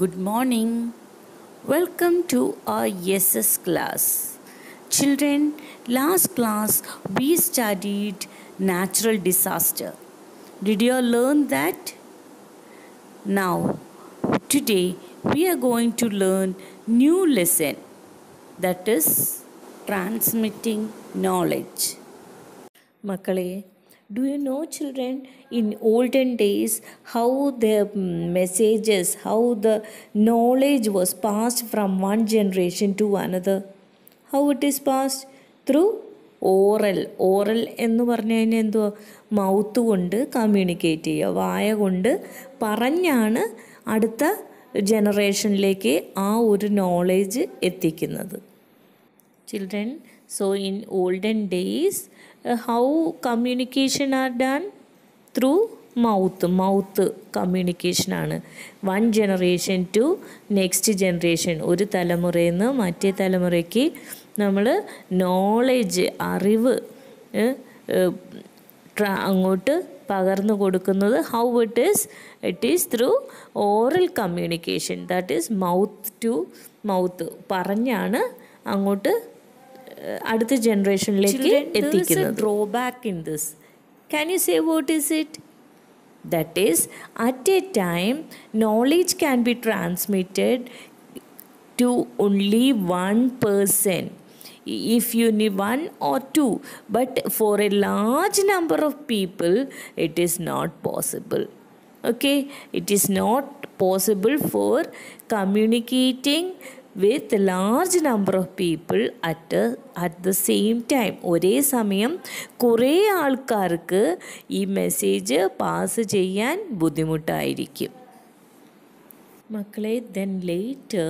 Good morning. Welcome to our SS class. Children, last class we studied natural disaster. Did you all learn that? Now, today we are going to learn new lesson, that is transmitting knowledge. Makale, do you know, children, in olden days how the messages, how the knowledge was passed from one generation to another? How it is passed? Through oral. Oral എന്ന് പറഞ്ഞു കഴിഞ്ഞാൽ എന്തുവാ? Mouth കൊണ്ട് communicate ചെയ്യുക, വായ കൊണ്ട് പറഞ്ഞാണ് അടുത്ത ജനറേഷനിലേക്ക് ആ ഒരു നോളേജ് എത്തിക്കുന്നത്. Children, so in olden days, how communication are done? Through mouth communication ആണ്. One generation to next generation, ഒരു തലമുറയിൽ നിന്ന് മറ്റേ തലമുറയ്ക്ക് നമ്മൾ നോളേജ്, അറിവ് അങ്ങോട്ട് പകർന്നു കൊടുക്കുന്നത് how it is through oral communication, that is mouth to mouth, പറഞ്ഞാണ് അങ്ങോട്ട് അടുത്ത ജനറേഷനിലേക്ക് എത്തിക്കുന്നത്. Drawback in this, can you say what is it? That is, at a time knowledge can be transmitted to only one person if you need one or two, but for a large number of people it is not possible. Okay, it is not possible for communicating with large number of people at the same time. ഒരേ സമയം കുറേ ആൾക്കാർക്ക് ഈ message pass ചെയ്യാൻ ബുദ്ധിമുട്ടായിരിക്കും. മക്കളെ, then later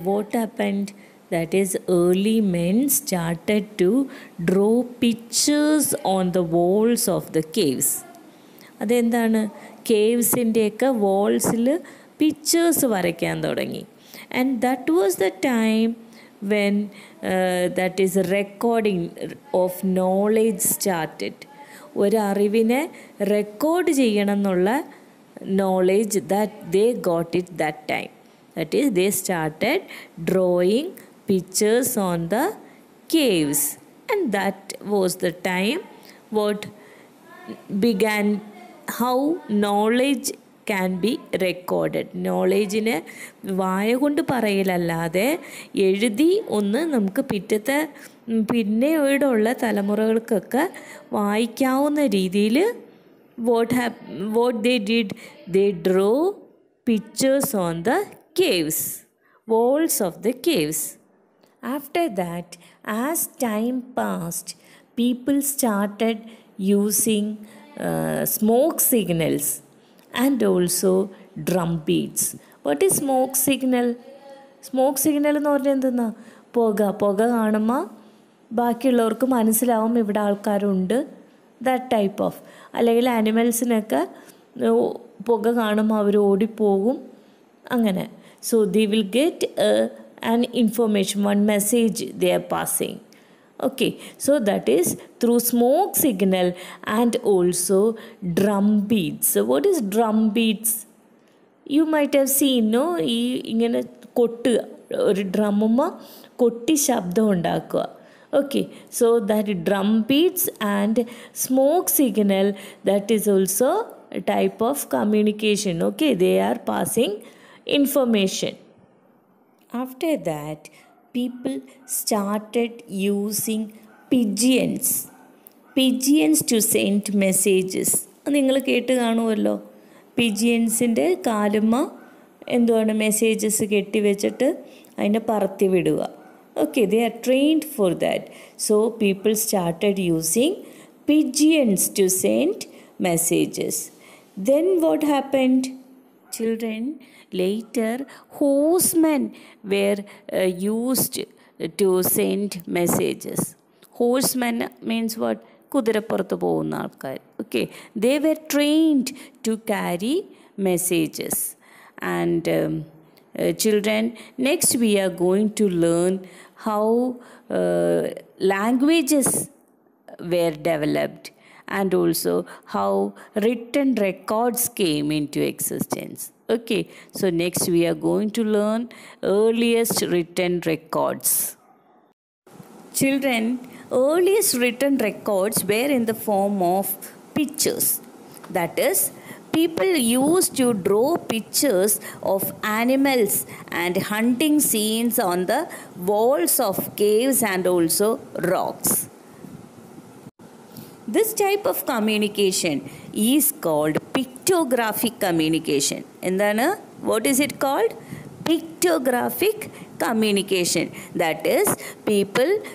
what happened? That is, early men started to draw pictures on the walls of the caves. അതെന്താണ്? കേവ്സിൻ്റെയൊക്കെ വാൾസിൽ pictures വരയ്ക്കാൻ തുടങ്ങി. And that was the time when that is recording of knowledge started. ഒരു അറിവിനെ record ചെയ്യണം എന്നുള്ള knowledge that they got it that time. That is, they started drawing pictures on the caves, and that was the time what began how knowledge can be recorded. നോളേജിനെ വായ കൊണ്ട് പറയലല്ലാതെ എഴുതി ഒന്ന് നമുക്ക് പിന്നീടുള്ള തലമുറകൾക്കൊക്കെ വായിക്കാവുന്ന രീതിയിൽ what they did, they draw pictures on the caves, walls of the caves. After that, as time passed, people started using smoke signals and also drum beats. What is smoke signal? Smoke signal എന്ന് പറഞ്ഞാൽ എന്തെന്നാ? പുക കാണുമ്പോൾ ബാക്കിയുള്ളവർക്ക് മനസ്സിലാവും ഇവിടെ ആൾക്കാരുണ്ട്, that type of. അല്ലെങ്കിൽ ആനിമൽസിനൊക്കെ പുക കാണുമ്പോൾ അവർ ഓടിപ്പോകും, അങ്ങനെ. So they will get an information, one message they are passing. Okay, so that is through smoke signal and also drum beats. So what is drum beats? You might have seen, no, ഈ ഇങ്ങനെ കൊട്ട്, ഒരു ഡ്രമ്മുമ്മ കൊട്ടി ശബ്ദം ഉണ്ടാക്കുക. Okay, so that drum beats and smoke signal, that is also a type of communication. Okay, they are passing information. After that, people started using pigeons to send messages. നിങ്ങൾ കേട്ട് കാണുമല്ലോ, പിജിയൻസിൻ്റെ കാലുമ്മ എന്തുവാണ് മെസ്സേജസ് കെട്ടിവെച്ചിട്ട് അതിനെ പറത്തി വിടുക. Okay, they are trained for that. So people started using pigeons to send messages. Then what happened? Children, later horsemen were used to send messages. Horsemen means what? കുതിരപ്പുറത്ത് പോകുന്ന ആൾക്കാർ. Okay, they were trained to carry messages. And children, next we are going to learn how languages were developed and also how written records came into existence. Okay, so next we are going to learn earliest written records. Children, earliest written records were in the form of pictures. That is, people used to draw pictures of animals and hunting scenes on the walls of caves and also rocks. This type of communication is called pictographic communication. What is it called? Pictographic communication. That is,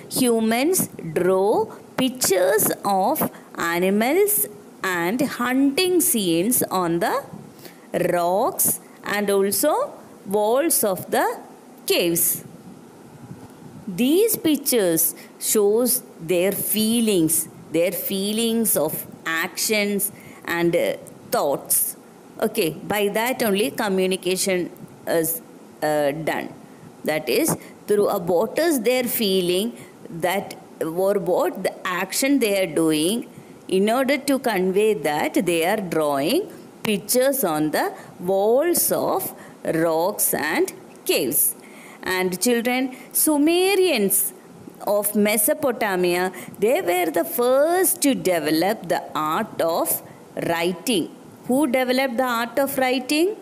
humans draw pictures of animals and hunting scenes on the rocks and also walls of the caves. These pictures shows their feelings of actions and thoughts. Okay, by that only communication is done. That is, through what is their feeling, that or what the action they are doing, in order to convey that they are drawing pictures on the walls of rocks and caves. And children, Sumerians of Mesopotamia, they were the first to develop the art of writing. Who developed the art of writing?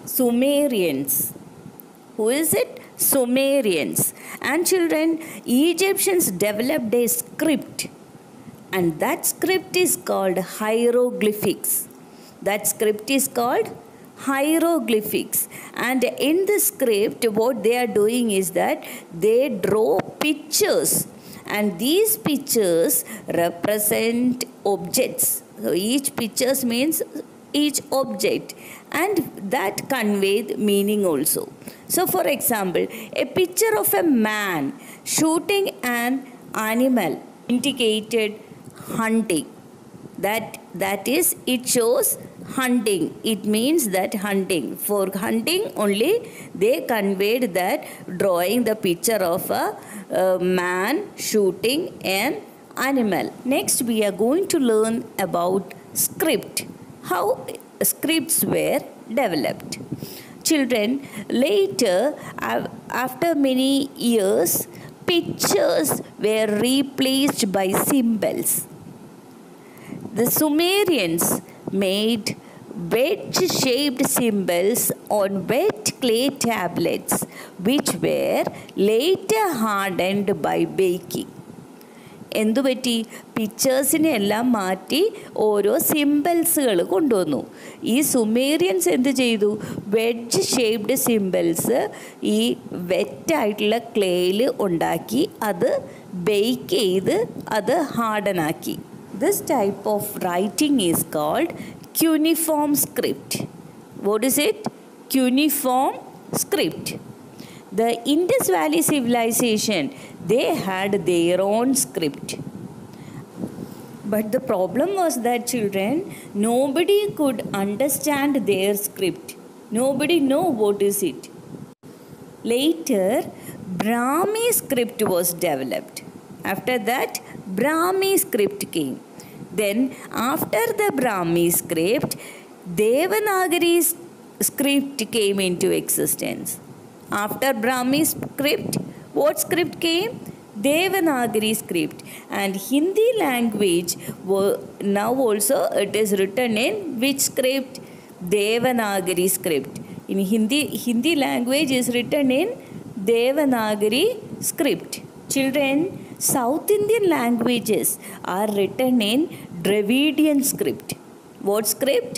Sumerians. Who is it? Sumerians. And children, Egyptians developed a script, and that script is called hieroglyphics. That script is called hieroglyphics. And in the script, what they are doing is that they draw pictures, and these pictures represent objects. So each picture means each object, and that conveyed meaning also. So for example, a picture of a man shooting an animal indicated hunting. That is, it shows hunting. It means that hunting. For hunting only, they conveyed that drawing the picture of a man shooting an animal. Next, we are going to learn about script. How scripts were developed. Children, later, after many years, pictures were replaced by symbols. The Sumerians made wedge-shaped symbols on wet clay tablets, which were later hardened by baking. എന്തുപറ്റി? പിക്ചേഴ്സിനെ എല്ലാം മാറ്റി ഓരോ സിമ്പിൾസുകൾ കൊണ്ടുവന്നു. ഈ സുമേറിയൻസ് എന്ത് ചെയ്തു? Wedge shaped symbols ഈ വെറ്റായിട്ടുള്ള ക്ലേയിൽ ഉണ്ടാക്കി അത് ബേക്ക് ചെയ്ത് അത് ഹാർഡനാക്കി. This type of writing is called cuneiform script. What is it? Cuneiform script. The Indus Valley civilization, they had their own script. But the problem was that, children, nobody could understand their script. Nobody know what is it. Later, Brahmi script was developed. After that, Brahmi script came. Then, after the Brahmi script, Devanagari script came into existence. After Brahmi script, what script came? Devanagari script. And Hindi language, now also it is written in which script? Devanagari script. In Hindi language is written in Devanagari script. Children, South Indian languages are written in Dravidian script. What script?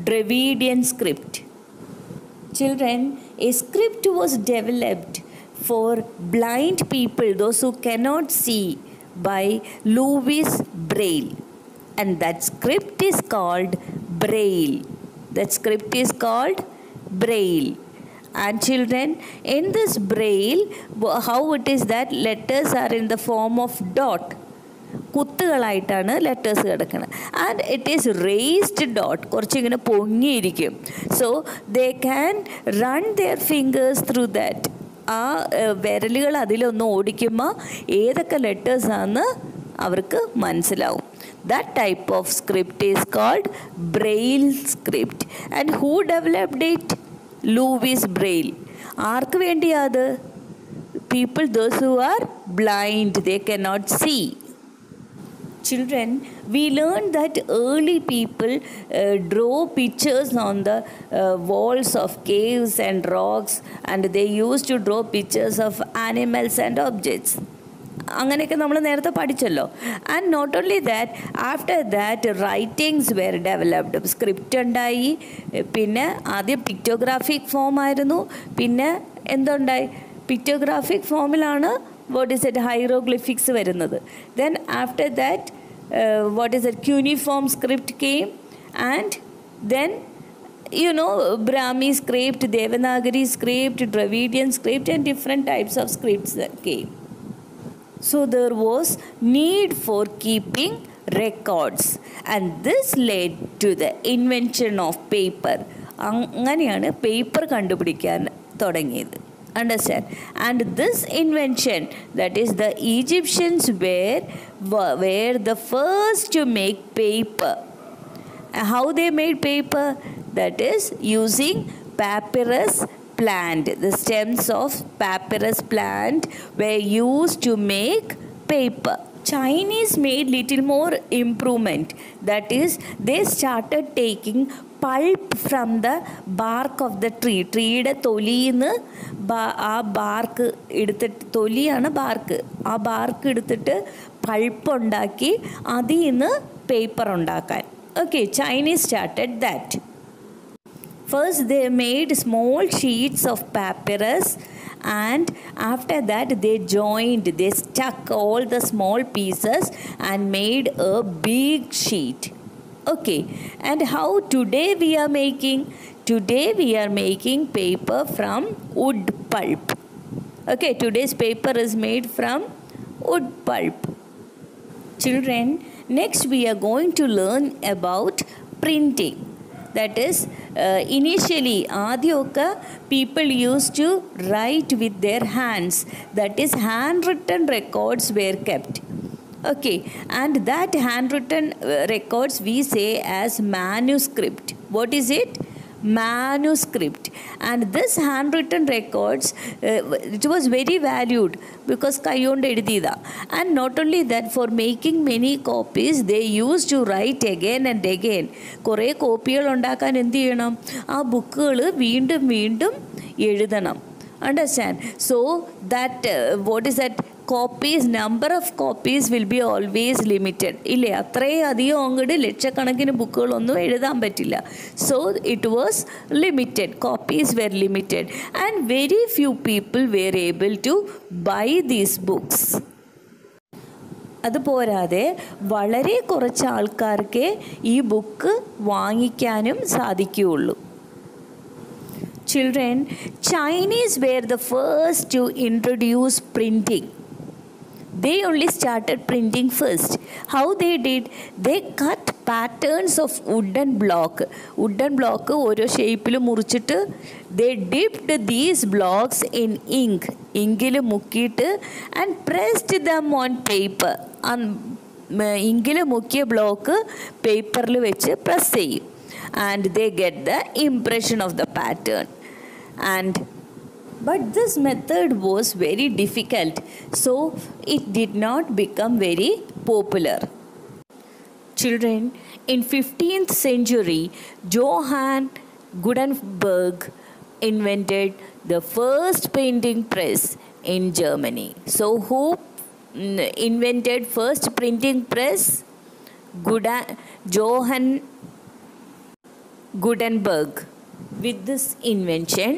Dravidian script. Children, a script was developed for blind people, those who cannot see, by Louis Braille. And that script is called Braille. That script is called Braille. And children, in this Braille, how it is that letters are in the form of dot. കുത്തുകളായിട്ടാണ് letters കിടക്കുന്നത്. And it is raised dot, കുറച്ചിങ്ങനെ പൊങ്ങിയിരിക്കും. So they can run their fingers through that. ആ വിരലുകൾ അതിലൊന്ന് ഓടിക്കുമ്പോൾ ഏതൊക്കെ ലെറ്റേഴ്സാണെന്ന് അവർക്ക് മനസ്സിലാവും. That type of script is called Braille script. And who developed it? Louis Braille. ആർക്ക് വേണ്ടിയാ അത്? People, those who are blind, they cannot see. Children, we learned that early people draw pictures on the walls of caves and rocks, and they used to draw pictures of animals and objects. അങ്ങനെയൊക്കെ നമ്മൾ നേരത്തെ പഠിച്ചല്ലോ. And not only that, after that writings were developed. Script ഉണ്ടായി, പിന്നെ ആദ്യം പിക്റ്റോഗ്രാഫിക് form ആയിരുന്നു, പിന്നെ എന്തുണ്ടായി? പിക്റ്റോഗ്രാഫിക് ഫോമിലാണ് വാട്ട് ഈസ് ഇറ്റ് ഹൈറോഗ്ലിഫിക്സ് വരുന്നത്. Then after that what is it cuneiform script came, and then Brahmi script, Devanagari script, Dravidian script, and different types of scripts that came. So there was need for keeping records, and this led to the invention of paper. അങ്ങനെയാണ് paper കണ്ടുപിടിക്കാൻ തുടങ്ങിയത്. Understand? And this invention, that is the Egyptians were the first to make paper. How they made paper? That is using papyrus plant. The stems of papyrus plant were used to make paper. Chinese made little more improvement. That is, they started taking pulp from the bark of the tree. ട്രീയുടെ തൊലിന്ന് ആ BARC എടുത്തിട്ട്, തൊലിയാണ് BARC, ആ BARC എടുത്തിട്ട് pulp ഉണ്ടാക്കി അതിൽ നിന്ന് paper ഉണ്ടാക്കാൻ. Okay, Chinese started that. First they made small sheets of papyrus, and after that they stuck all the small pieces and made a big sheet. Okay, and how today we are making? Today we are making paper from wood pulp. Okay, today's paper is made from wood pulp. Children, next we are going to learn about printing. That is, initially ആദ്യമൊക്കെ people used to write with their hands. That is, handwritten records were kept. Okay, and that handwritten records we say as manuscript. What is it? Manuscript. And this handwritten records, it was very valued because കൈകൊണ്ട് എഴുതിയതാ. And not only that, for making many copies they used to write again and again. കുറേ കോപ്പികൾ ഉണ്ടാക്കാൻ എന്ത് ചെയ്യണം? ആ ബുക്കുകൾ വീണ്ടും വീണ്ടും എഴുതണം. Understand? So that what is that? Copies, number of copies will be always limited. ഇല്ലേ, അത്രയും അധികം അങ്ങോട്ട് ലക്ഷക്കണക്കിന് ബുക്കുകളൊന്നും എഴുതാൻ പറ്റില്ല. So it was limited. Copies were limited, and very few people were able to buy these books. അതുപോരാതെ വളരെ കുറച്ച് ആൾക്കാർക്ക് ഈ ബുക്ക് വാങ്ങിക്കാനും സാധിക്കുകയുള്ളൂ. Children, Chinese were the first to introduce printing. They only started printing first. How they did? They cut patterns of wooden block. Wooden block ഓരോ ഷേപ്പിൽ മുറിച്ചിട്ട് they dipped these blocks in ink. ഇങ്കിൽ മുക്കിയിട്ട് and pressed them on paper. ഇങ്കിൽ മുക്കിയ block പേപ്പറിൽ വെച്ച് press ചെയ്യും. And they get the impression of the pattern. But this method was very difficult, so it did not become very popular. Children, in 15th century, Johann Gutenberg invented the first printing press in Germany. So who invented first printing press? Johann Gutenberg. With this invention,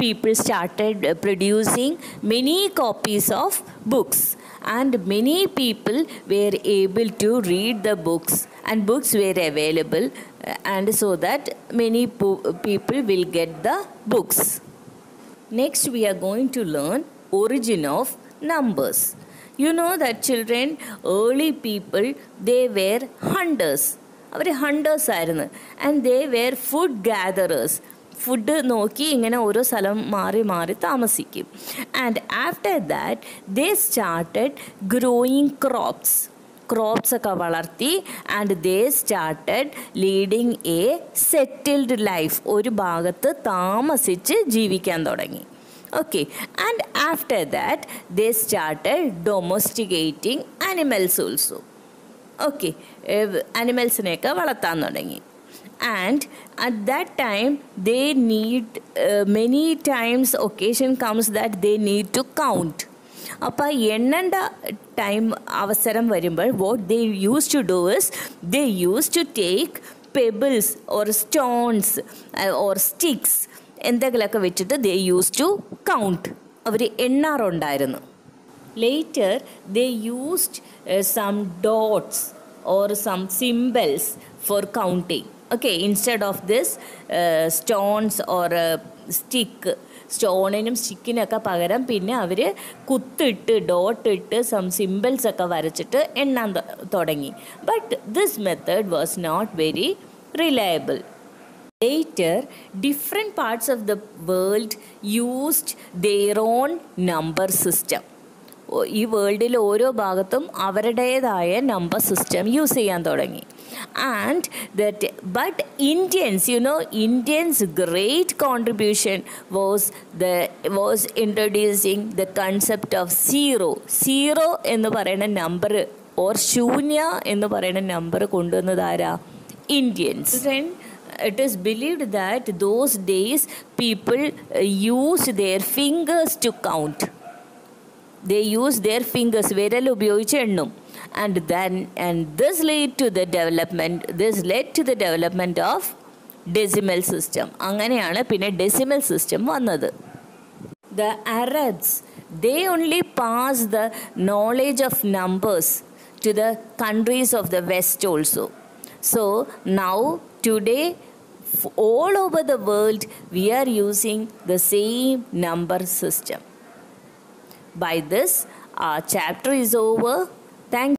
people started producing many copies of books, and many people were able to read the books, and books were available, and so that many people will get the books. Next we are going to learn origin of numbers. You know that, children, early people, they were hunters. അവർ hunters ആയിരുന്നു, and they were food gatherers. Food നോക്കി ഇങ്ങനെ ഓരോ സ്ഥലം മാറി മാറി താമസിക്കും. And after that they started growing crops. Crops ഒക്കെ വളർത്തി and they started leading a settled life. ഒരു ഭാഗത്ത് താമസിച്ച് ജീവിക്കാൻ തുടങ്ങി. Okay, and after that they started domesticating animals also. Okay, അനിമൽസിനെയൊക്കെ വളർത്താൻ തുടങ്ങി. And at that time they need many times occasion comes that they need to count. അപ്പോൾ എണ്ണേണ്ട time അവസരം വരുമ്പോൾ what they used to do is they used to take pebbles or stones or sticks എന്തെങ്കിലുമൊക്കെ വെച്ചിട്ട് they used to count. Our എണ്ണാറുണ്ടായിരുന്നു. Later they used some dots or some symbols for counting. Okay, instead of this stones or stick, സ്റ്റോണിനും സ്റ്റിക്കിനൊക്കെ പകരം പിന്നെ അവർ കുത്തിട്ട് ഡോട്ടിട്ട് some സിമ്പിൾസൊക്കെ വരച്ചിട്ട് എണ്ണാൻ തുടങ്ങി. But this method was not very reliable. Later, different parts of the world used their own number system. ഈ വേൾഡിൽ ഓരോ ഭാഗത്തും അവരുടേതായ നമ്പർ സിസ്റ്റം യൂസ് ചെയ്യാൻ തുടങ്ങി. And that but Indians, Indians great contribution was introducing the concept of zero. Zero എന്ന് പറയുന്ന number or ശൂന്യ എന്ന് പറയുന്ന നമ്പർ കൊണ്ടുവന്നത് ആരാ? Indians. It is believed that those days people used their fingers to count. They used their fingers, വിരൽ ഉപയോഗിച്ച് എണ്ണും. And this led to the development of decimal system. അങ്ങനെയാണ് പിന്നെ decimal system വന്നത്. The Arabs, they only passed the knowledge of numbers to the countries of the West also. So now today all over the world we are using the same number system. By this, our chapter is over. Thank you.